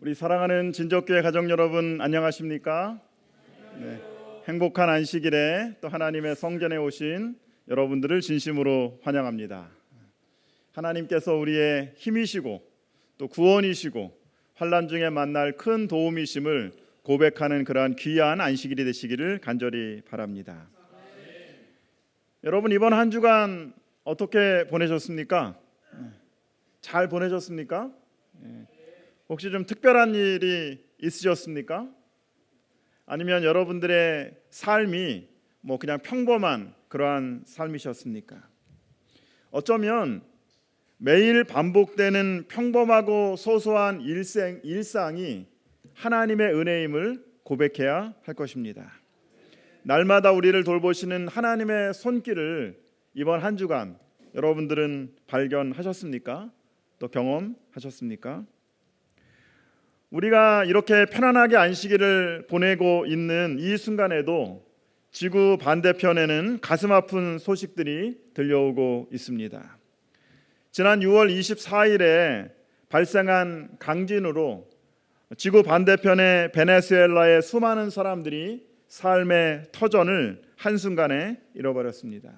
우리 사랑하는 진적교회 가족 여러분, 안녕하십니까? 네, 행복한 안식일에 또 하나님의 성전에 오신 여러분들을 진심으로 환영합니다. 하나님께서 우리의 힘이시고 또 구원이시고 환난 중에 만날 큰 도움이심을 고백하는 그러한 귀한 안식일이 되시기를 간절히 바랍니다. 여러분, 이번 한 주간 어떻게 보내셨습니까? 잘 보내셨습니까? 혹시 좀 특별한 일이 있으셨습니까? 아니면 여러분들의 삶이 그냥 평범한 그러한 삶이셨습니까? 어쩌면 매일 반복되는 평범하고 소소한 일상이 하나님의 은혜임을 고백해야 할 것입니다. 날마다 우리를 돌보시는 하나님의 손길을 이번 한 주간 여러분들은 발견하셨습니까? 또 경험하셨습니까? 우리가 이렇게 편안하게 안식일을 보내고 있는 이 순간에도 지구 반대편에는 가슴 아픈 소식들이 들려오고 있습니다. 지난 6월 24일에 발생한 강진으로 지구 반대편의 베네수엘라의 수많은 사람들이 삶의 터전을 한순간에 잃어버렸습니다.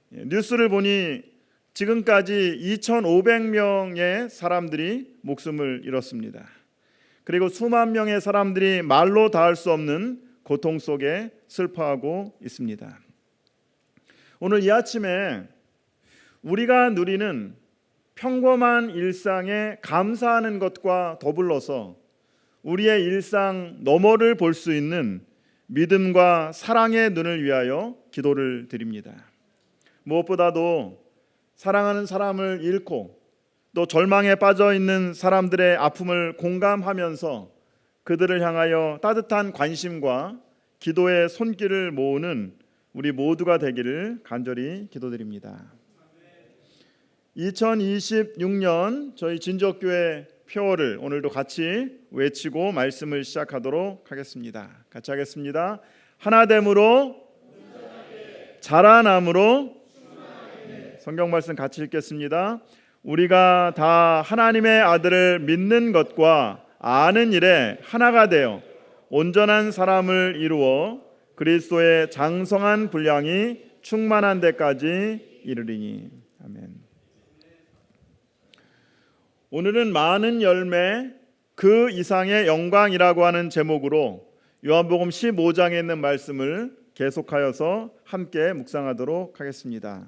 뉴스를 보니 지금까지 2,500명의 사람들이 목숨을 잃었습니다. 그리고 수만 명의 사람들이 말로 닿을 수 없는 고통 속에 슬퍼하고 있습니다. 오늘 이 아침에 우리가 누리는 평범한 일상에 감사하는 것과 더불어서 우리의 일상 너머를 볼 수 있는 믿음과 사랑의 눈을 위하여 기도를 드립니다. 무엇보다도 사랑하는 사람을 잃고 또 절망에 빠져 있는 사람들의 아픔을 공감하면서 그들을 향하여 따뜻한 관심과 기도의 손길을 모으는 우리 모두가 되기를 간절히 기도드립니다. 2026년 저희 진적교회 표어를 오늘도 같이 외치고 말씀을 시작하도록 하겠습니다. 같이 하겠습니다. 하나됨으로, 자라남으로. 성경 말씀 같이 읽겠습니다. 우리가 다 하나님의 아들을 믿는 것과 아는 일에 하나가 되어 온전한 사람을 이루어 그리스도의 장성한 분량이 충만한 데까지 이르리니. 아멘. 오늘은 많은 열매 그 이상의 영광이라고 하는 제목으로 요한복음 15장에 있는 말씀을 계속하여서 함께 묵상하도록 하겠습니다.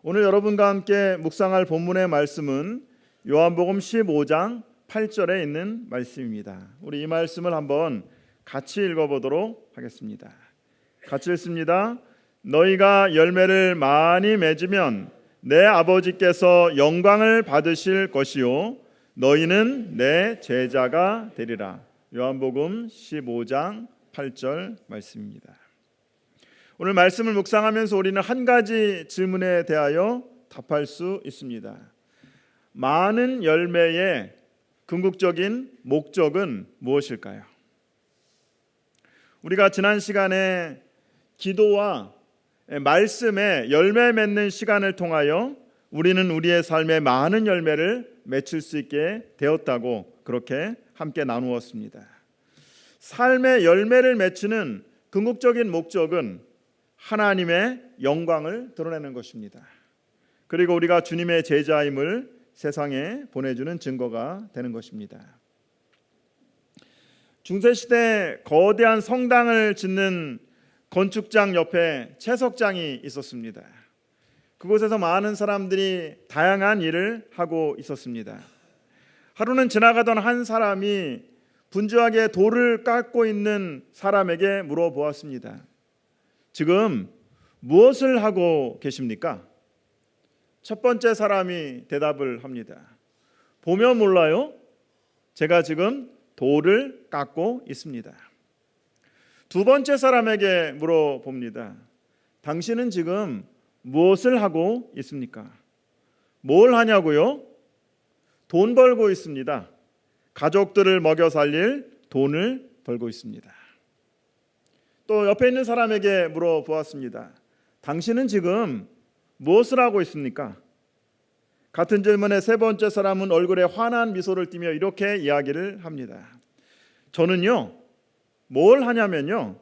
오늘 여러분과 함께 묵상할 본문의 말씀은 요한복음 15장 8절에 있는 말씀입니다. 우리 이 말씀을 한번 같이 읽어보도록 하겠습니다. 같이 읽습니다. 너희가 열매를 많이 맺으면 내 아버지께서 영광을 받으실 것이요 너희는 내 제자가 되리라. 요한복음 15장 8절 말씀입니다. 오늘 말씀을 묵상하면서 우리는 한 가지 질문에 대하여 답할 수 있습니다. 많은 열매의 궁극적인 목적은 무엇일까요? 우리가 지난 시간에 기도와 말씀에 열매 맺는 시간을 통하여 우리는 우리의 삶에 많은 열매를 맺을 수 있게 되었다고 그렇게 함께 나누었습니다. 삶의 열매를 맺는 궁극적인 목적은 하나님의 영광을 드러내는 것입니다. 그리고 우리가 주님의 제자임을 세상에 보내주는 증거가 되는 것입니다. 중세시대 거대한 성당을 짓는 건축장 옆에 채석장이 있었습니다. 그곳에서 많은 사람들이 다양한 일을 하고 있었습니다. 하루는 지나가던 한 사람이 분주하게 돌을 깎고 있는 사람에게 물어보았습니다. 지금 무엇을 하고 계십니까? 첫 번째 사람이 대답을 합니다. 보면 몰라요? 제가 지금 돌을 깎고 있습니다. 두 번째 사람에게 물어봅니다. 당신은 지금 무엇을 하고 있습니까? 뭘 하냐고요? 돈 벌고 있습니다. 가족들을 먹여 살릴 돈을 벌고 있습니다. 또 옆에 있는 사람에게 물어보았습니다. 당신은 지금 무엇을 하고 있습니까? 같은 질문에 세 번째 사람은 얼굴에 환한 미소를 띠며 이렇게 이야기를 합니다. 저는요, 뭘 하냐면요,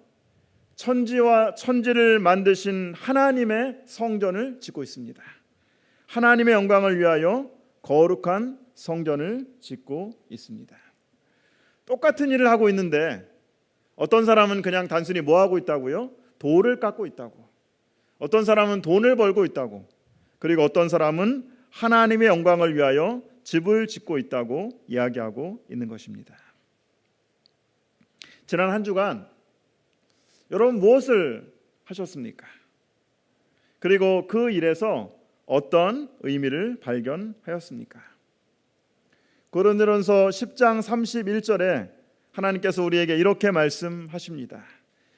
천지를 만드신 하나님의 성전을 짓고 있습니다. 하나님의 영광을 위하여 거룩한 성전을 짓고 있습니다. 똑같은 일을 하고 있는데 어떤 사람은 그냥 단순히 뭐 하고 있다고요? 돌을 깎고 있다고. 어떤 사람은 돈을 벌고 있다고. 그리고 어떤 사람은 하나님의 영광을 위하여 집을 짓고 있다고 이야기하고 있는 것입니다. 지난 한 주간 여러분 무엇을 하셨습니까? 그리고 그 일에서 어떤 의미를 발견하였습니까? 고린도전서 10장 31절에 하나님께서 우리에게 이렇게 말씀하십니다.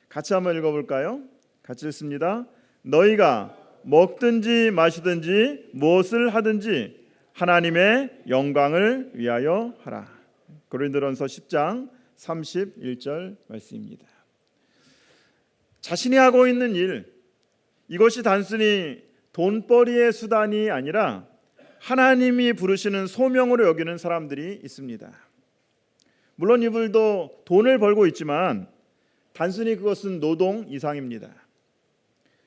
같이 한번 읽어볼까요? 같이 읽습니다. 너희가 먹든지 마시든지 무엇을 하든지 하나님의 영광을 위하여 하라. 고린도전서 10장 31절 말씀입니다. 자신이 하고 있는 일, 이것이 단순히 돈벌이의 수단이 아니라 하나님이 부르시는 소명으로 여기는 사람들이 있습니다. 물론 이들도 돈을 벌고 있지만 단순히 그것은 노동 이상입니다.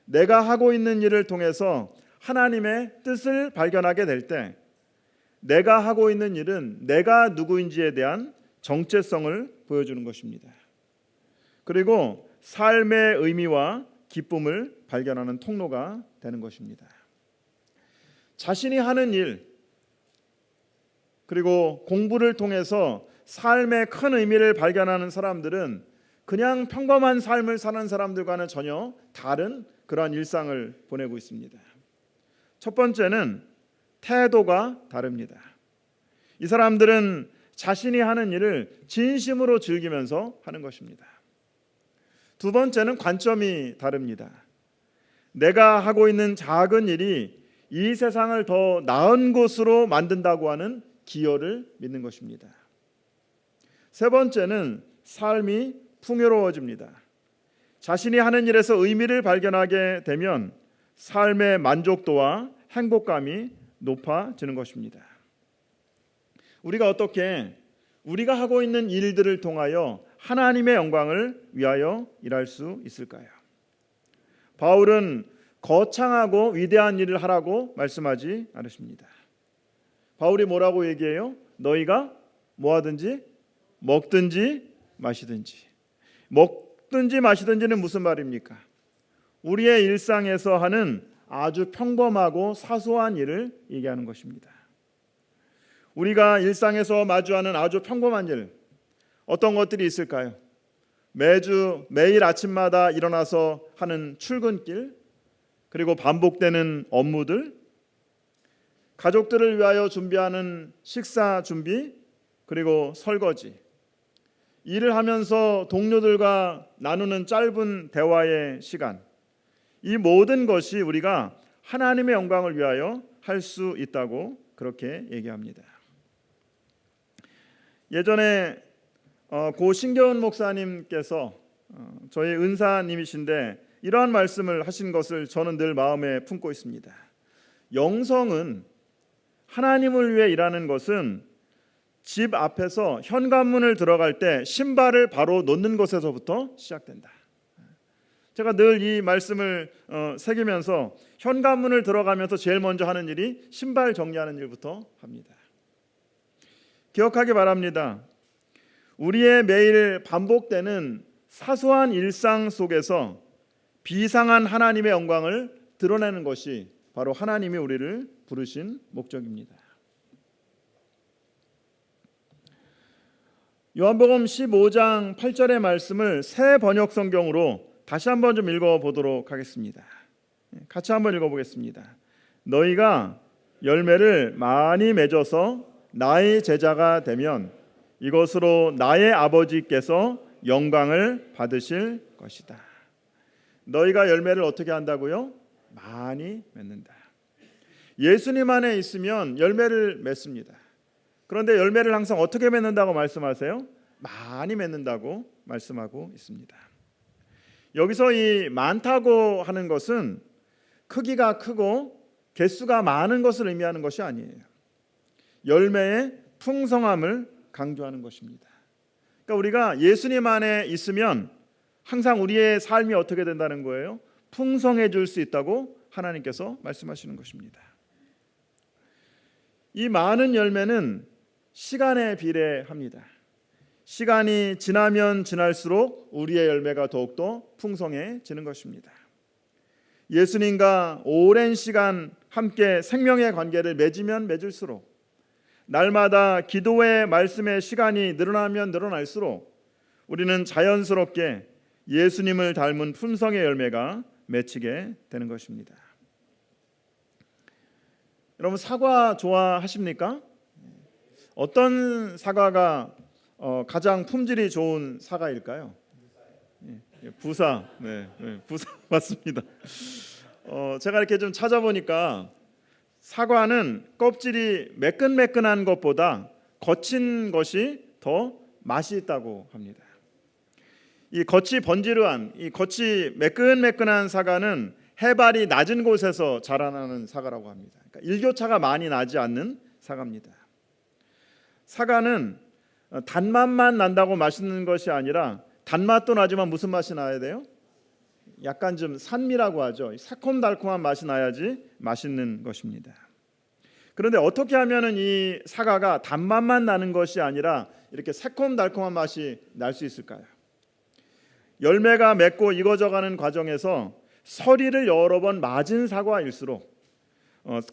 내가 하고 있는 일을 통해서 하나님의 뜻을 발견하게 될 때 내가 하고 있는 일은 내가 누구인지에 대한 정체성을 보여주는 것입니다. 그리고 삶의 의미와 기쁨을 발견하는 통로가 되는 것입니다. 자신이 하는 일 그리고 공부를 통해서 삶의 큰 의미를 발견하는 사람들은 그냥 평범한 삶을 사는 사람들과는 전혀 다른 그러한 일상을 보내고 있습니다. 첫 번째는 태도가 다릅니다. 이 사람들은 자신이 하는 일을 진심으로 즐기면서 하는 것입니다. 두 번째는 관점이 다릅니다. 내가 하고 있는 작은 일이 이 세상을 더 나은 곳으로 만든다고 하는 기여를 믿는 것입니다. 세 번째는 삶이 풍요로워집니다. 자신이 하는 일에서 의미를 발견하게 되면 삶의 만족도와 행복감이 높아지는 것입니다. 우리가 어떻게 우리가 하고 있는 일들을 통하여 하나님의 영광을 위하여 일할 수 있을까요? 바울은 거창하고 위대한 일을 하라고 말씀하지 않으십니다. 바울이 뭐라고 얘기해요? 너희가 뭐 하든지 먹든지 마시든지. 먹든지 마시든지는 무슨 말입니까? 우리의 일상에서 하는 아주 평범하고 사소한 일을 얘기하는 것입니다. 우리가 일상에서 마주하는 아주 평범한 일, 어떤 것들이 있을까요? 매일 아침마다 일어나서 하는 출근길, 그리고 반복되는 업무들, 가족들을 위하여 준비하는 식사 준비, 그리고 설거지, 일을 하면서 동료들과 나누는 짧은 대화의 시간, 이 모든 것이 우리가 하나님의 영광을 위하여 할 수 있다고 그렇게 얘기합니다. 예전에 고 신겨운 목사님께서 저희 은사님이신데 이러한 말씀을 하신 것을 저는 늘 마음에 품고 있습니다. 영성은 하나님을 위해 일하는 것은 집 앞에서 현관문을 들어갈 때 신발을 바로 놓는 것에서부터 시작된다. 제가 늘 이 말씀을 새기면서 현관문을 들어가면서 제일 먼저 하는 일이 신발 정리하는 일부터 합니다. 기억하기 바랍니다. 우리의 매일 반복되는 사소한 일상 속에서 비상한 하나님의 영광을 드러내는 것이 바로 하나님이 우리를 부르신 목적입니다. 요한복음 15장 8절의 말씀을 새 번역 성경으로 다시 한번 좀 읽어보도록 하겠습니다. 같이 한번 읽어보겠습니다. 너희가 열매를 많이 맺어서 나의 제자가 되면 이것으로 나의 아버지께서 영광을 받으실 것이다. 너희가 열매를 어떻게 한다고요? 많이 맺는다. 예수님 안에 있으면 열매를 맺습니다. 그런데 열매를 항상 어떻게 맺는다고 말씀하세요? 많이 맺는다고 말씀하고 있습니다. 여기서 이 많다고 하는 것은 크기가 크고 개수가 많은 것을 의미하는 것이 아니에요. 열매의 풍성함을 강조하는 것입니다. 그러니까 우리가 예수님 안에 있으면 항상 우리의 삶이 어떻게 된다는 거예요? 풍성해질 수 있다고 하나님께서 말씀하시는 것입니다. 이 많은 열매는 시간에 비례합니다. 시간이 지나면 지날수록 우리의 열매가 더욱더 풍성해지는 것입니다. 예수님과 오랜 시간 함께 생명의 관계를 맺으면 맺을수록, 날마다 기도의 말씀의 시간이 늘어나면 늘어날수록 우리는 자연스럽게 예수님을 닮은 품성의 열매가 맺히게 되는 것입니다. 여러분, 사과 좋아하십니까? 어떤 사과가 가장 품질이 좋은 사과일까요? 부사, 부사 맞습니다. 제가 이렇게 좀 찾아보니까 사과는 껍질이 매끈매끈한 것보다 거친 것이 더 맛이 있다고 합니다. 이 겉이 번지르한, 이 겉이 매끈매끈한 사과는 해발이 낮은 곳에서 자라나는 사과라고 합니다. 그러니까 일교차가 많이 나지 않는 사과입니다. 사과는 단맛만 난다고 맛있는 것이 아니라 단맛도 나지만 무슨 맛이 나야 돼요? 약간 좀 산미라고 하죠. 새콤달콤한 맛이 나야지 맛있는 것입니다. 그런데 어떻게 하면은 이 사과가 단맛만 나는 것이 아니라 이렇게 새콤달콤한 맛이 날 수 있을까요? 열매가 맺고 익어져가는 과정에서 서리를 여러 번 맞은 사과일수록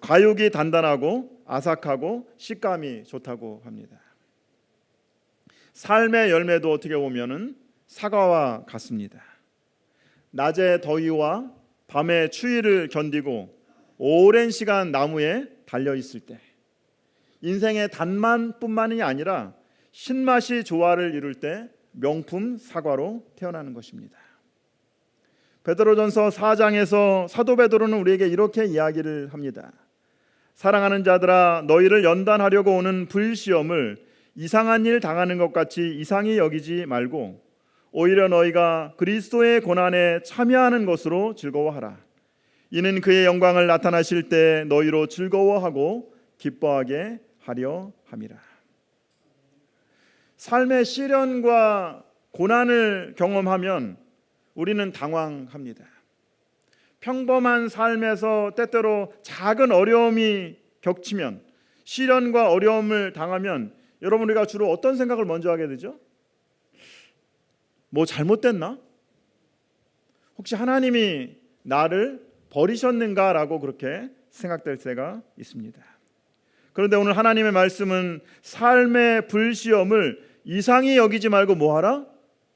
과육이 단단하고 아삭하고 식감이 좋다고 합니다. 삶의 열매도 어떻게 보면은 사과와 같습니다. 낮의 더위와 밤의 추위를 견디고 오랜 시간 나무에 달려 있을 때, 인생의 단맛뿐만이 아니라 신맛이 조화를 이룰 때 명품 사과로 태어나는 것입니다. 베드로전서 4장에서 사도 베드로는 우리에게 이렇게 이야기를 합니다. 사랑하는 자들아, 너희를 연단하려고 오는 불시험을 이상한 일 당하는 것 같이 이상히 여기지 말고 오히려 너희가 그리스도의 고난에 참여하는 것으로 즐거워하라. 이는 그의 영광을 나타나실 때 너희로 즐거워하고 기뻐하게 하려 함이라. 삶의 시련과 고난을 경험하면 우리는 당황합니다. 평범한 삶에서 때때로 작은 어려움이 겹치면, 시련과 어려움을 당하면 여러분, 우리가 주로 어떤 생각을 먼저 하게 되죠? 뭐 잘못됐나? 혹시 하나님이 나를 버리셨는가라고 그렇게 생각될 때가 있습니다. 그런데 오늘 하나님의 말씀은 삶의 불시험을 이상히 여기지 말고 뭐하라?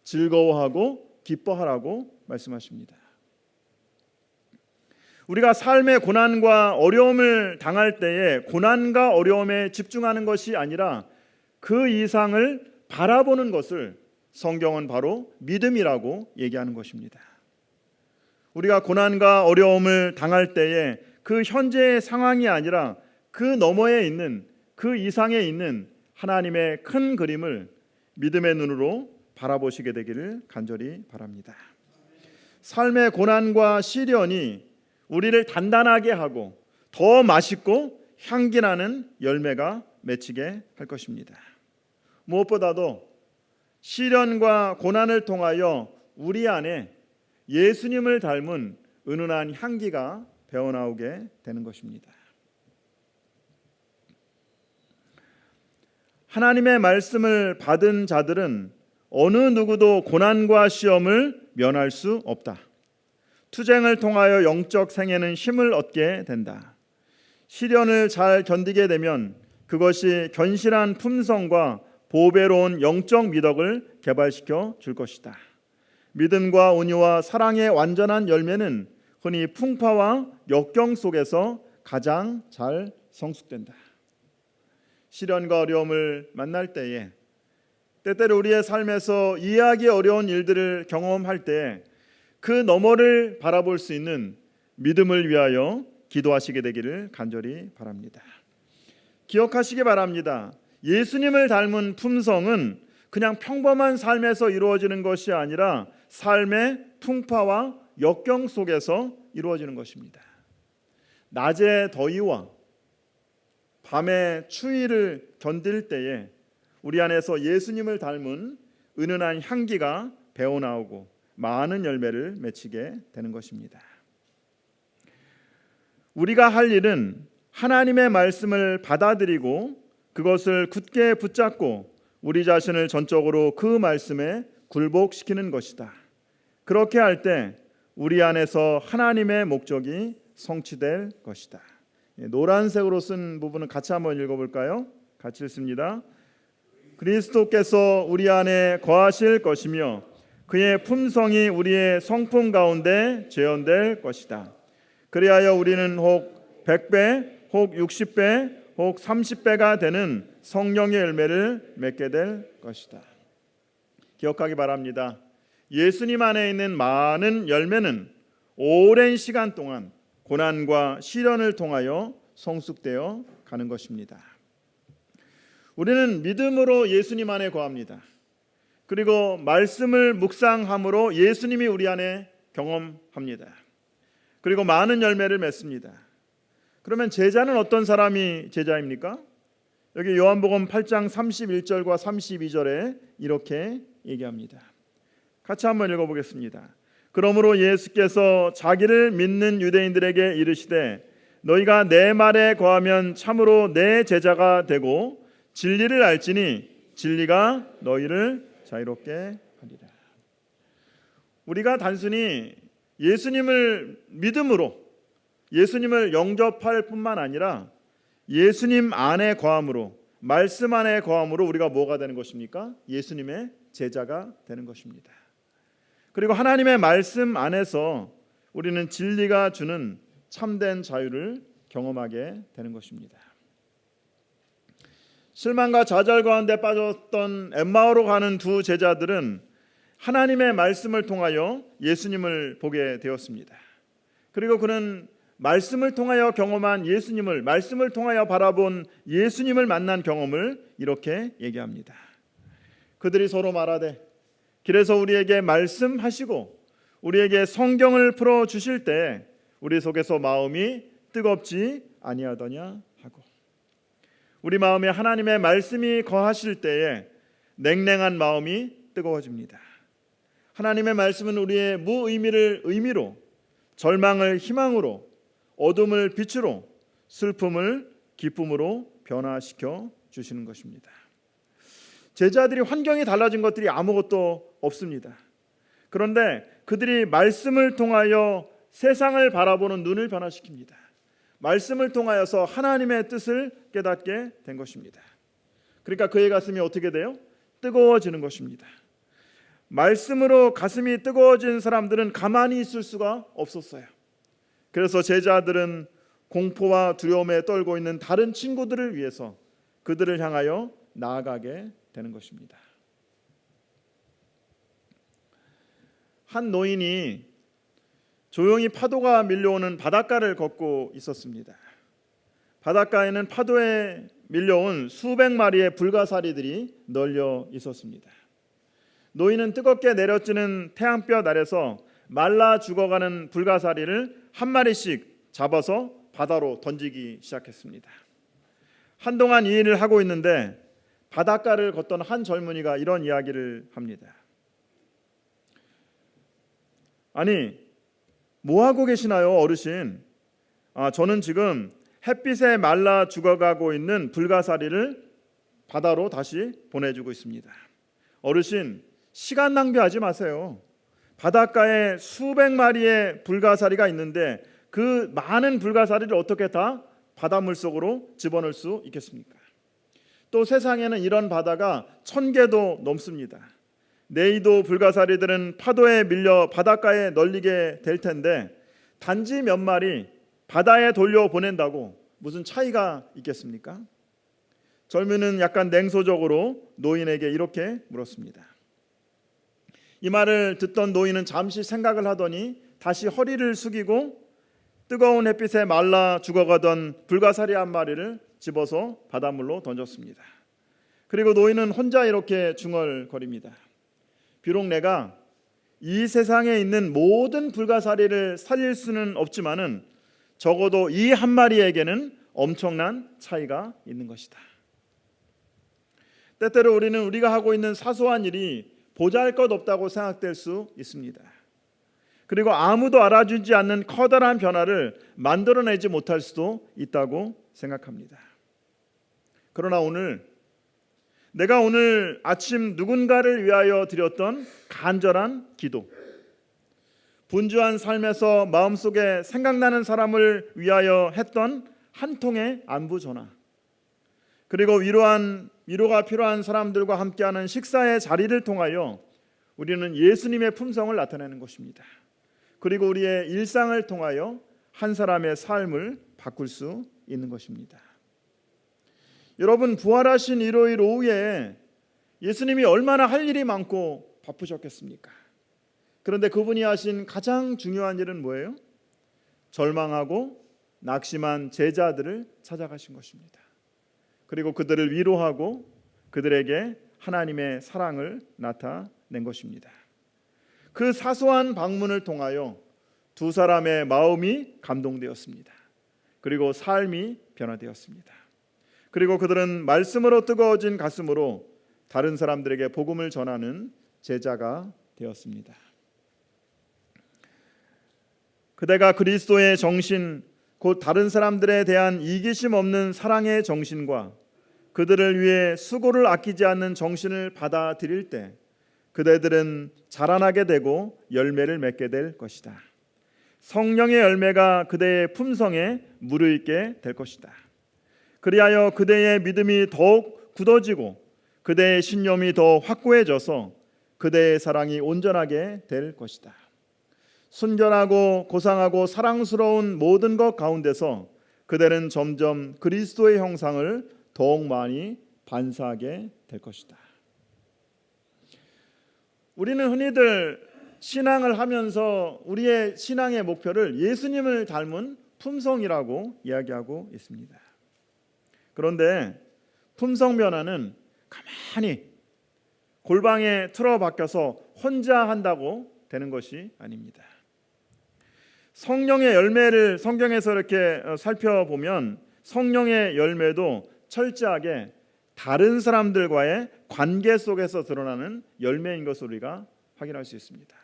즐거워하고 기뻐하라고 말씀하십니다. 우리가 삶의 고난과 어려움을 당할 때에 고난과 어려움에 집중하는 것이 아니라 그 이상을 바라보는 것을 성경은 바로 믿음이라고 얘기하는 것입니다. 우리가 고난과 어려움을 당할 때에 그 현재의 상황이 아니라 그 너머에 있는, 그 이상에 있는 하나님의 큰 그림을 믿음의 눈으로 바라보시게 되기를 간절히 바랍니다. 삶의 고난과 시련이 우리를 단단하게 하고 더 맛있고 향기나는 열매가 맺히게 할 것입니다. 무엇보다도 시련과 고난을 통하여 우리 안에 예수님을 닮은 은은한 향기가 배어나오게 되는 것입니다. 하나님의 말씀을 받은 자들은 어느 누구도 고난과 시험을 면할 수 없다. 투쟁을 통하여 영적 생애는 힘을 얻게 된다. 시련을 잘 견디게 되면 그것이 견실한 품성과 보배로운 영적 미덕을 개발시켜 줄 것이다. 믿음과 온유와 사랑의 완전한 열매는 흔히 풍파와 역경 속에서 가장 잘 성숙된다. 시련과 어려움을 만날 때에, 때때로 우리의 삶에서 이해하기 어려운 일들을 경험할 때에 그 너머를 바라볼 수 있는 믿음을 위하여 기도하시게 되기를 간절히 바랍니다. 기억하시기 바랍니다. 예수님을 닮은 품성은 그냥 평범한 삶에서 이루어지는 것이 아니라 삶의 풍파와 역경 속에서 이루어지는 것입니다. 낮의 더위와 밤의 추위를 견딜 때에 우리 안에서 예수님을 닮은 은은한 향기가 배어나오고 많은 열매를 맺히게 되는 것입니다. 우리가 할 일은 하나님의 말씀을 받아들이고 그것을 굳게 붙잡고 우리 자신을 전적으로 그 말씀에 굴복시키는 것이다. 그렇게 할 때 우리 안에서 하나님의 목적이 성취될 것이다. 노란색으로 쓴 부분은 같이 한번 읽어볼까요? 같이 읽습니다. 그리스도께서 우리 안에 거하실 것이며 그의 품성이 우리의 성품 가운데 재현될 것이다. 그리하여 우리는 혹 100배, 혹 60배, 혹 30배가 되는 성령의 열매를 맺게 될 것이다. 기억하기 바랍니다. 예수님 안에 있는 많은 열매는 오랜 시간 동안 고난과 시련을 통하여 성숙되어 가는 것입니다. 우리는 믿음으로 예수님 안에 거합니다. 그리고 말씀을 묵상함으로 예수님이 우리 안에 경험합니다. 그리고 많은 열매를 맺습니다. 그러면 제자는 어떤 사람이 제자입니까? 여기 요한복음 8장 31절과 32절에 이렇게 얘기합니다. 같이 한번 읽어보겠습니다. 그러므로 예수께서 자기를 믿는 유대인들에게 이르시되 너희가 내 말에 거하면 참으로 내 제자가 되고 진리를 알지니 진리가 너희를 자유롭게 하리라. 우리가 단순히 예수님을 믿음으로 예수님을 영접할 뿐만 아니라 예수님 안에 거함으로 말씀 안에 거함으로 우리가 뭐가 되는 것입니까? 예수님의 제자가 되는 것입니다. 그리고 하나님의 말씀 안에서 우리는 진리가 주는 참된 자유를 경험하게 되는 것입니다. 실망과 좌절 가운데 빠졌던 엠마오로 가는 두 제자들은 하나님의 말씀을 통하여 예수님을 보게 되었습니다. 그리고 그는 말씀을 통하여 경험한 예수님을, 말씀을 통하여 바라본 예수님을 만난 경험을 이렇게 얘기합니다. 그들이 서로 말하되 길에서 우리에게 말씀하시고 우리에게 성경을 풀어주실 때 우리 속에서 마음이 뜨겁지 아니하더냐 하고, 우리 마음에 하나님의 말씀이 거하실 때에 냉랭한 마음이 뜨거워집니다. 하나님의 말씀은 우리의 무의미를 의미로, 절망을 희망으로, 어둠을 빛으로, 슬픔을 기쁨으로 변화시켜 주시는 것입니다. 제자들이 환경이 달라진 것들이 아무것도 없습니다. 그런데 그들이 말씀을 통하여 세상을 바라보는 눈을 변화시킵니다. 말씀을 통하여서 하나님의 뜻을 깨닫게 된 것입니다. 그러니까 그의 가슴이 어떻게 돼요? 뜨거워지는 것입니다. 말씀으로 가슴이 뜨거워진 사람들은 가만히 있을 수가 없었어요. 그래서 제자들은 공포와 두려움에 떨고 있는 다른 친구들을 위해서 그들을 향하여 나아가게 되는 것입니다. 한 노인이 조용히 파도가 밀려오는 바닷가를 걷고 있었습니다. 바닷가에는 파도에 밀려온 수백 마리의 불가사리들이 널려 있었습니다. 노인은 뜨겁게 내려지는 태양볕 아래서 말라 죽어가는 불가사리를 한 마리씩 잡아서 바다로 던지기 시작했습니다. 한동안 이 일을 하고 있는데 바닷가를 걷던 한 젊은이가 이런 이야기를 합니다. 아니, 뭐 하고 계시나요, 어르신? 저는 지금 햇빛에 말라 죽어가고 있는 불가사리를 바다로 다시 보내주고 있습니다. 어르신, 시간 낭비하지 마세요. 바닷가에 수백 마리의 불가사리가 있는데 그 많은 불가사리를 어떻게 다 바닷물 속으로 집어넣을 수 있겠습니까? 또 세상에는 이런 바다가 1000개도 넘습니다. 네이도 불가사리들은 파도에 밀려 바닷가에 널리게 될 텐데 단지 몇 마리 바다에 돌려보낸다고 무슨 차이가 있겠습니까? 젊은이는 약간 냉소적으로 노인에게 이렇게 물었습니다. 이 말을 듣던 노인은 잠시 생각을 하더니 다시 허리를 숙이고 뜨거운 햇빛에 말라 죽어가던 불가사리 한 마리를 집어서 바닷물로 던졌습니다. 그리고 노인은 혼자 이렇게 중얼거립니다. 비록 내가 이 세상에 있는 모든 불가사리를 살릴 수는 없지만은 적어도 이 한 마리에게는 엄청난 차이가 있는 것이다. 때때로 우리는 우리가 하고 있는 사소한 일이 보잘것없다고 생각될 수 있습니다. 그리고 아무도 알아주지 않는 커다란 변화를 만들어내지 못할 수도 있다고 생각합니다. 그러나 내가 오늘 아침 누군가를 위하여 드렸던 간절한 기도, 분주한 삶에서 마음속에 생각나는 사람을 위하여 했던 한 통의 안부 전화, 그리고 위로가 필요한 사람들과 함께하는 식사의 자리를 통하여 우리는 예수님의 품성을 나타내는 것입니다. 그리고 우리의 일상을 통하여 한 사람의 삶을 바꿀 수 있는 것입니다. 여러분, 부활하신 일요일 오후에 예수님이 얼마나 할 일이 많고 바쁘셨겠습니까? 그런데 그분이 하신 가장 중요한 일은 뭐예요? 절망하고 낙심한 제자들을 찾아가신 것입니다. 그리고 그들을 위로하고 그들에게 하나님의 사랑을 나타낸 것입니다. 그 사소한 방문을 통하여 두 사람의 마음이 감동되었습니다. 그리고 삶이 변화되었습니다. 그리고 그들은 말씀으로 뜨거워진 가슴으로 다른 사람들에게 복음을 전하는 제자가 되었습니다. 그대가 그리스도의 정신, 곧 다른 사람들에 대한 이기심 없는 사랑의 정신과 그들을 위해 수고를 아끼지 않는 정신을 받아들일 때 그대들은 자라나게 되고 열매를 맺게 될 것이다. 성령의 열매가 그대의 품성에 무르익게 될 것이다. 그리하여 그대의 믿음이 더욱 굳어지고 그대의 신념이 더 확고해져서 그대의 사랑이 온전하게 될 것이다. 순결하고 고상하고 사랑스러운 모든 것 가운데서 그대는 점점 그리스도의 형상을 더욱 많이 반사하게 될 것이다. 우리는 흔히들 신앙을 하면서 우리의 신앙의 목표를 예수님을 닮은 품성이라고 이야기하고 있습니다. 그런데 품성 변화는 가만히 골방에 틀어박혀서 혼자 한다고 되는 것이 아닙니다. 성령의 열매를 성경에서 이렇게 살펴보면 성령의 열매도 철저하게 다른 사람들과의 관계 속에서 드러나는 열매인 것을 우리가 확인할 수 있습니다.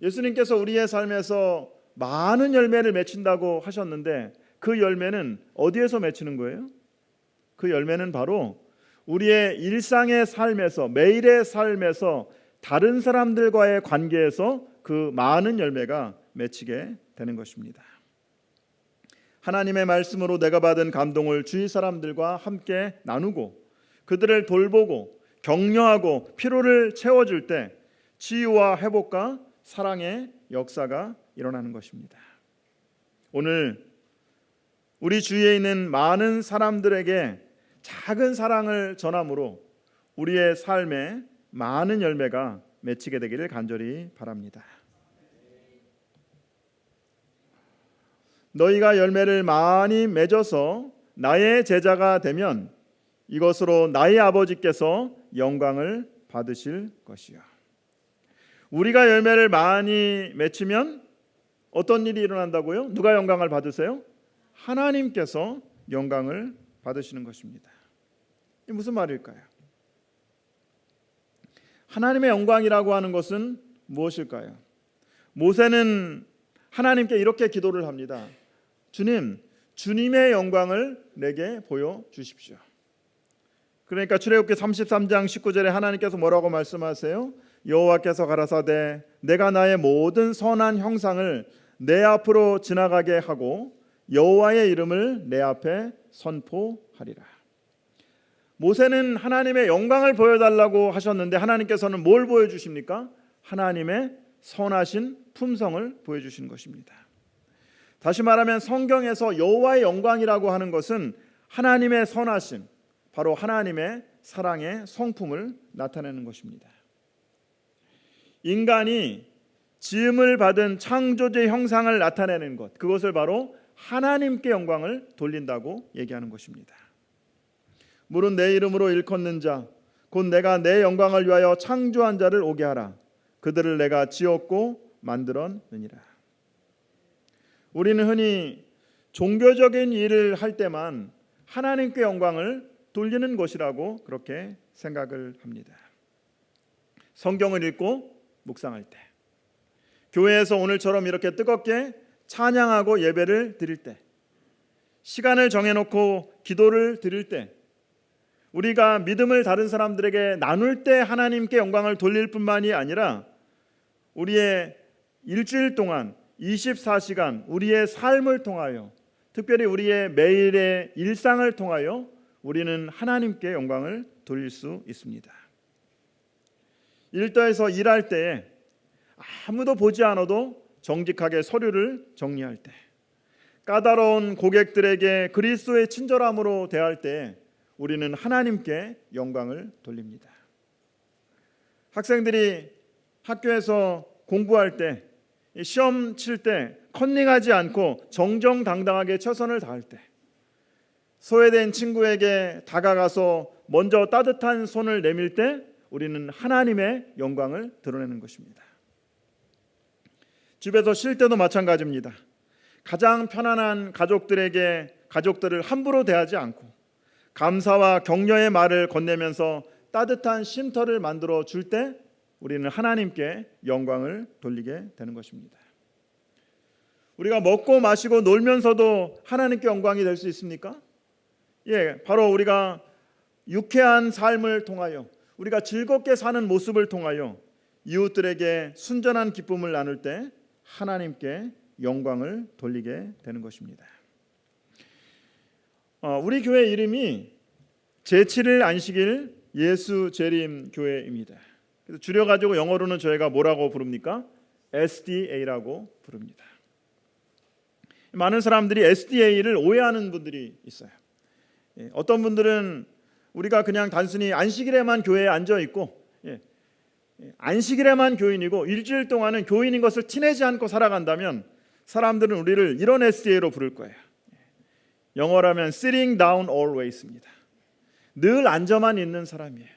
예수님께서 우리의 삶에서 많은 열매를 맺힌다고 하셨는데 그 열매는 어디에서 맺히는 거예요? 그 열매는 바로 우리의 일상의 삶에서, 매일의 삶에서 다른 사람들과의 관계에서 그 많은 열매가 맺히게 되는 것입니다. 하나님의 말씀으로 내가 받은 감동을 주위 사람들과 함께 나누고 그들을 돌보고 격려하고 피로를 채워줄 때 치유와 회복과 사랑의 역사가 일어나는 것입니다. 오늘 우리 주위에 있는 많은 사람들에게 작은 사랑을 전함으로 우리의 삶에 많은 열매가 맺히게 되기를 간절히 바랍니다. 너희가 열매를 많이 맺어서 나의 제자가 되면 이것으로 나의 아버지께서 영광을 받으실 것이요. 우리가 열매를 많이 맺히면 어떤 일이 일어난다고요? 누가 영광을 받으세요? 하나님께서 영광을 받으시는 것입니다. 이게 무슨 말일까요? 하나님의 영광이라고 하는 것은 무엇일까요? 모세는 하나님께 이렇게 기도를 합니다. 주님, 주님의 영광을 내게 보여주십시오. 그러니까 출애굽기 33장 19절에 하나님께서 뭐라고 말씀하세요? 여호와께서 가라사대 내가 나의 모든 선한 형상을 내 앞으로 지나가게 하고 여호와의 이름을 내 앞에 선포하리라. 모세는 하나님의 영광을 보여달라고 하셨는데 하나님께서는 뭘 보여주십니까? 하나님의 선하신 품성을 보여주시는 것입니다. 다시 말하면 성경에서 여호와의 영광이라고 하는 것은 하나님의 선하심, 바로 하나님의 사랑의 성품을 나타내는 것입니다. 인간이 지음을 받은 창조주의 형상을 나타내는 것, 그것을 바로 하나님께 영광을 돌린다고 얘기하는 것입니다. 물은 내 이름으로 일컫는 자, 곧 내가 내 영광을 위하여 창조한 자를 오게 하라. 그들을 내가 지었고 만들었느니라. 우리는 흔히 종교적인 일을 할 때만 하나님께 영광을 돌리는 것이라고 그렇게 생각을 합니다. 성경을 읽고 묵상할 때, 교회에서 오늘처럼 이렇게 뜨겁게 찬양하고 예배를 드릴 때, 시간을 정해놓고 기도를 드릴 때, 우리가 믿음을 다른 사람들에게 나눌 때 하나님께 영광을 돌릴 뿐만이 아니라 우리의 일주일 동안 24시간 우리의 삶을 통하여, 특별히 우리의 매일의 일상을 통하여 우리는 하나님께 영광을 돌릴 수 있습니다. 일터에서 일할 때 아무도 보지 않아도 정직하게 서류를 정리할 때, 까다로운 고객들에게 그리스도의 친절함으로 대할 때 우리는 하나님께 영광을 돌립니다. 학생들이 학교에서 공부할 때, 시험 칠 때 컨닝하지 않고 정정당당하게 최선을 다할 때, 소외된 친구에게 다가가서 먼저 따뜻한 손을 내밀 때 우리는 하나님의 영광을 드러내는 것입니다. 집에서 쉴 때도 마찬가지입니다. 가장 편안한 가족들을 함부로 대하지 않고 감사와 격려의 말을 건네면서 따뜻한 쉼터를 만들어 줄 때 우리는 하나님께 영광을 돌리게 되는 것입니다. 우리가 먹고 마시고 놀면서도 하나님께 영광이 될 수 있습니까? 바로 우리가 유쾌한 삶을 통하여, 우리가 즐겁게 사는 모습을 통하여 이웃들에게 순전한 기쁨을 나눌 때 하나님께 영광을 돌리게 되는 것입니다. 우리 교회 이름이 제7일 안식일 예수 재림 교회입니다. 그래서 줄여가지고 영어로는 저희가 뭐라고 부릅니까? SDA라고 부릅니다. 많은 사람들이 SDA를 오해하는 분들이 있어요. 어떤 분들은 우리가 그냥 단순히 안식일에만 교회에 앉아 있고, 안식일에만 교인이고 일주일 동안은 교인인 것을 티내지 않고 살아간다면 사람들은 우리를 이런 SDA로 부를 거예요. 영어라면 sitting down always입니다. 늘 앉아만 있는 사람이에요.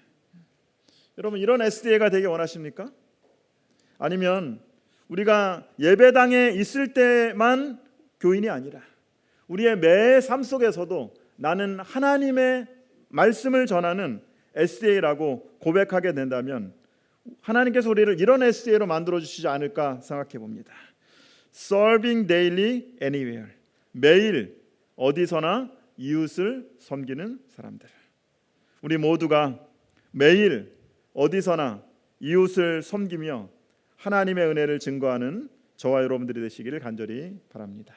여러분, 이런 SDA가 되기 원하십니까? 아니면 우리가 예배당에 있을 때만 교인이 아니라 우리의 매 삶 속에서도 나는 하나님의 말씀을 전하는 SDA라고 고백하게 된다면 하나님께서 우리를 이런 SDA로 만들어 주시지 않을까 생각해 봅니다. Serving daily anywhere. 매일 어디서나 이웃을 섬기는 사람들. 우리 모두가 매일 어디서나 이웃을 섬기며 하나님의 은혜를 증거하는 저와 여러분들이 되시기를 간절히 바랍니다.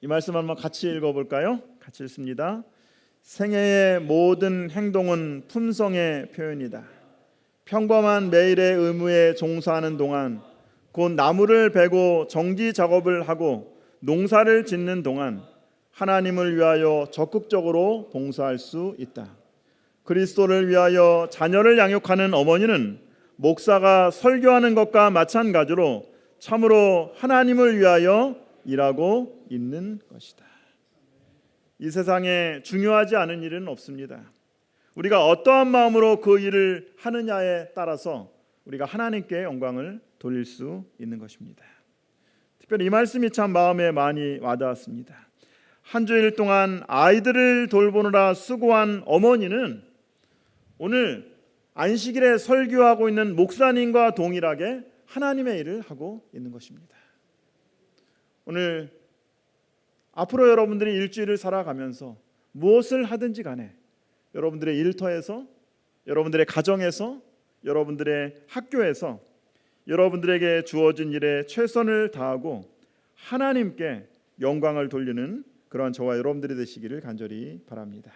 이 말씀 한번 같이 읽어볼까요? 같이 읽습니다. 생애의 모든 행동은 품성의 표현이다. 평범한 매일의 의무에 종사하는 동안, 곧 나무를 베고 정지 작업을 하고 농사를 짓는 동안 하나님을 위하여 적극적으로 봉사할 수 있다. 그리스도를 위하여 자녀를 양육하는 어머니는 목사가 설교하는 것과 마찬가지로 참으로 하나님을 위하여 일하고 있는 것이다. 이 세상에 중요하지 않은 일은 없습니다. 우리가 어떠한 마음으로 그 일을 하느냐에 따라서 우리가 하나님께 영광을 돌릴 수 있는 것입니다. 특별히 이 말씀이 참 마음에 많이 와닿았습니다. 한 주일 동안 아이들을 돌보느라 수고한 어머니는 오늘 안식일에 설교하고 있는 목사님과 동일하게 하나님의 일을 하고 있는 것입니다. 오늘 앞으로 여러분들이 일주일을 살아가면서 무엇을 하든지 간에 여러분들의 일터에서, 여러분들의 가정에서, 여러분들의 학교에서 여러분들에게 주어진 일에 최선을 다하고 하나님께 영광을 돌리는 그러한 저와 여러분들이 되시기를 간절히 바랍니다.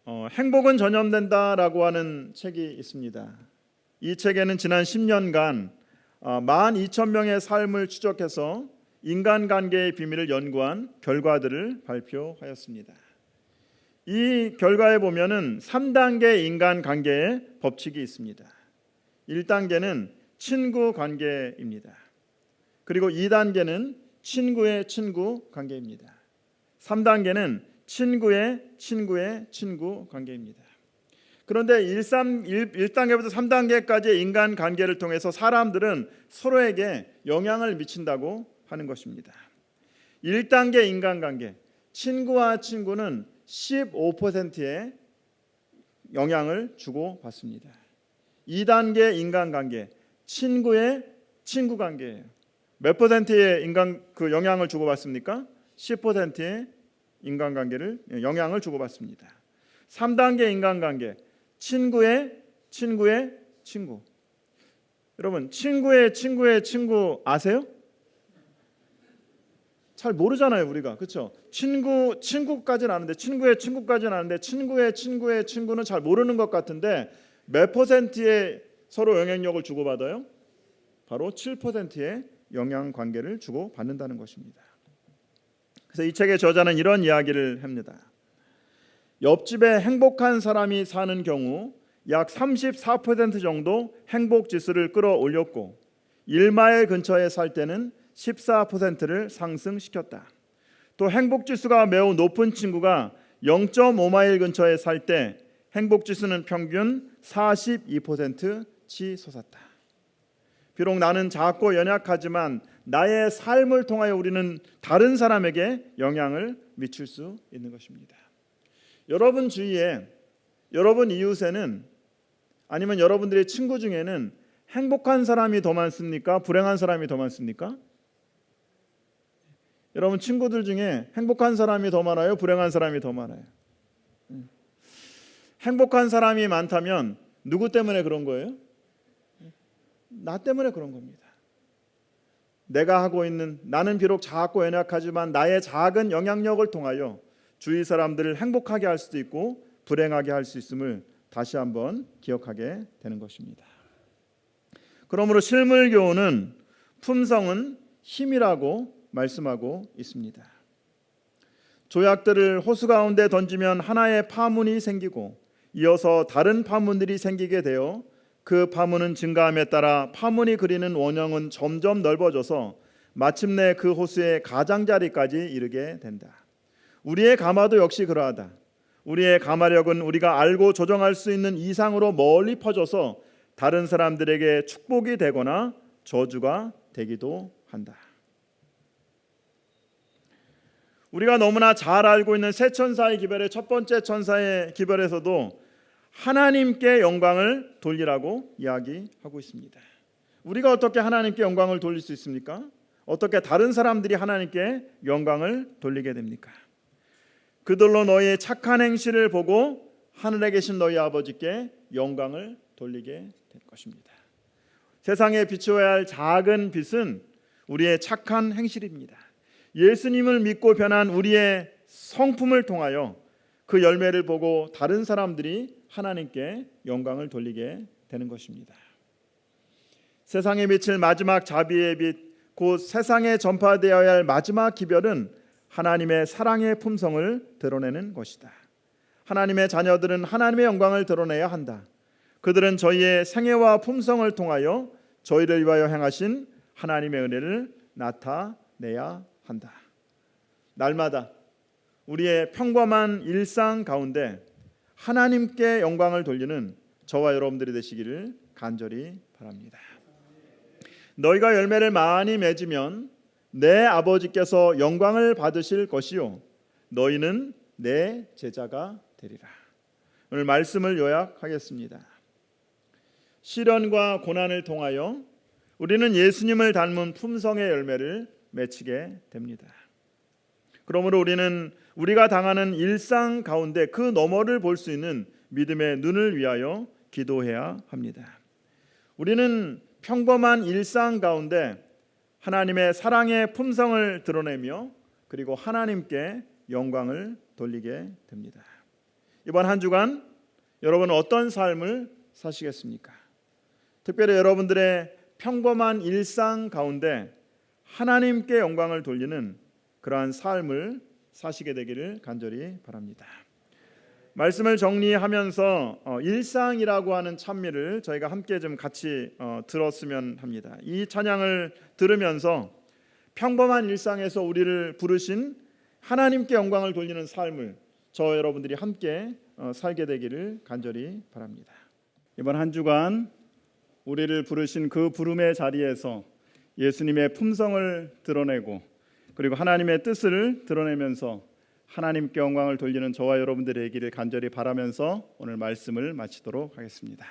행복은 전염된다라고 하는 책이 있습니다. 이 책에는 지난 10년간 12,000명의 삶을 추적해서 인간관계의 비밀을 연구한 결과들을 발표하였습니다. 이 결과에 보면은 3단계 인간관계의 법칙이 있습니다. 1단계는 친구 관계입니다. 그리고 2단계는 친구의 친구 관계입니다. 3단계는 친구의 친구의 친구 관계입니다. 그런데 1단계부터 3단계까지의 인간관계를 통해서 사람들은 서로에게 영향을 미친다고 하는 것입니다. 1단계 인간관계, 친구와 친구는 15%의 영향을 주고받습니다. 2단계 인간관계, 친구의 친구관계예요. 몇 퍼센트의 영향을 주고받습니까? 10%의 인간관계를 영향을 주고받습니다. 3단계 인간관계, 친구의 친구. 여러분, 친구의 친구 아세요? 잘 모르잖아요, 우리가. 그렇죠? 친구까지는 아는데, 친구의 친구는 잘 모르는 것 같은데, 몇 퍼센트의 서로 영향력을 주고받아요? 바로 7%의 영향 관계를 주고받는다는 것입니다. 그래서 이 책의 저자는 이런 이야기를 합니다. 옆집에 행복한 사람이 사는 경우 약 34% 정도 행복 지수를 끌어올렸고 1마일 근처에 살 때는 14%를 상승시켰다. 또 행복 지수가 매우 높은 친구가 0.5마일 근처에 살 때 행복 지수는 평균 42% 치솟았다. 비록 나는 작고 연약하지만 나의 삶을 통하여 우리는 다른 사람에게 영향을 미칠 수 있는 것입니다. 여러분 주위에, 여러분 이웃에는, 아니면 여러분들의 친구 중에는 행복한 사람이 더 많습니까? 불행한 사람이 더 많습니까? 여러분 친구들 중에 행복한 사람이 더 많아요? 불행한 사람이 더 많아요? 행복한 사람이 많다면 누구 때문에 그런 거예요? 나 때문에 그런 겁니다. 내가 하고 있는, 나는 비록 작고 연약하지만 나의 작은 영향력을 통하여 주위 사람들을 행복하게 할 수도 있고 불행하게 할 수 있음을 다시 한번 기억하게 되는 것입니다. 그러므로 실물교훈은 품성은 힘이라고 말씀하고 있습니다. 조약들을 호수 가운데 던지면 하나의 파문이 생기고 이어서 다른 파문들이 생기게 되어 그 파문은 증가함에 따라 파문이 그리는 원형은 점점 넓어져서 마침내 그 호수의 가장자리까지 이르게 된다. 우리의 가마도 역시 그러하다. 우리의 가마력은 우리가 알고 조정할 수 있는 이상으로 멀리 퍼져서 다른 사람들에게 축복이 되거나 저주가 되기도 한다. 우리가 너무나 잘 알고 있는 세 천사의 기별의 첫 번째 천사의 기별에서도 하나님께 영광을 돌리라고 이야기하고 있습니다. 우리가 어떻게 하나님께 영광을 돌릴 수 있습니까? 어떻게 다른 사람들이 하나님께 영광을 돌리게 됩니까? 그들로 너희의 착한 행실을 보고 하늘에 계신 너희 아버지께 영광을 돌리게 될 것입니다. 세상에 비추어야 할 작은 빛은 우리의 착한 행실입니다. 예수님을 믿고 변한 우리의 성품을 통하여 그 열매를 보고 다른 사람들이 하나님께 영광을 돌리게 되는 것입니다. 세상에 비칠 마지막 자비의 빛, 곧 세상에 전파되어야 할 마지막 기별은 하나님의 사랑의 품성을 드러내는 것이다. 하나님의 자녀들은 하나님의 영광을 드러내야 한다. 그들은 저희의 생애와 품성을 통하여 저희를 위하여 행하신 하나님의 은혜를 나타내야 한다. 날마다 우리의 평범한 일상 가운데 하나님께 영광을 돌리는 저와 여러분들이 되시기를 간절히 바랍니다. 너희가 열매를 많이 맺으면 내 아버지께서 영광을 받으실 것이요 너희는 내 제자가 되리라. 오늘 말씀을 요약하겠습니다. 시련과 고난을 통하여 우리는 예수님을 닮은 품성의 열매를 맺히게 됩니다. 그러므로 우리는 우리가 당하는 일상 가운데 그 너머를 볼 수 있는 믿음의 눈을 위하여 기도해야 합니다. 우리는 평범한 일상 가운데 하나님의 사랑의 품성을 드러내며 그리고 하나님께 영광을 돌리게 됩니다. 이번 한 주간 여러분은 어떤 삶을 사시겠습니까? 특별히 여러분들의 평범한 일상 가운데 하나님께 영광을 돌리는 그러한 삶을 사시게 되기를 간절히 바랍니다. 말씀을 정리하면서 일상이라고 하는 찬미를 저희가 함께 좀 같이 들었으면 합니다. 이 찬양을 들으면서 평범한 일상에서 우리를 부르신 하나님께 영광을 돌리는 삶을 저 여러분들이 함께 살게 되기를 간절히 바랍니다. 이번 한 주간 우리를 부르신 그 부름의 자리에서 예수님의 품성을 드러내고 그리고 하나님의 뜻을 드러내면서 하나님께 영광을 돌리는 저와 여러분들의 되기를 간절히 바라면서 오늘 말씀을 마치도록 하겠습니다.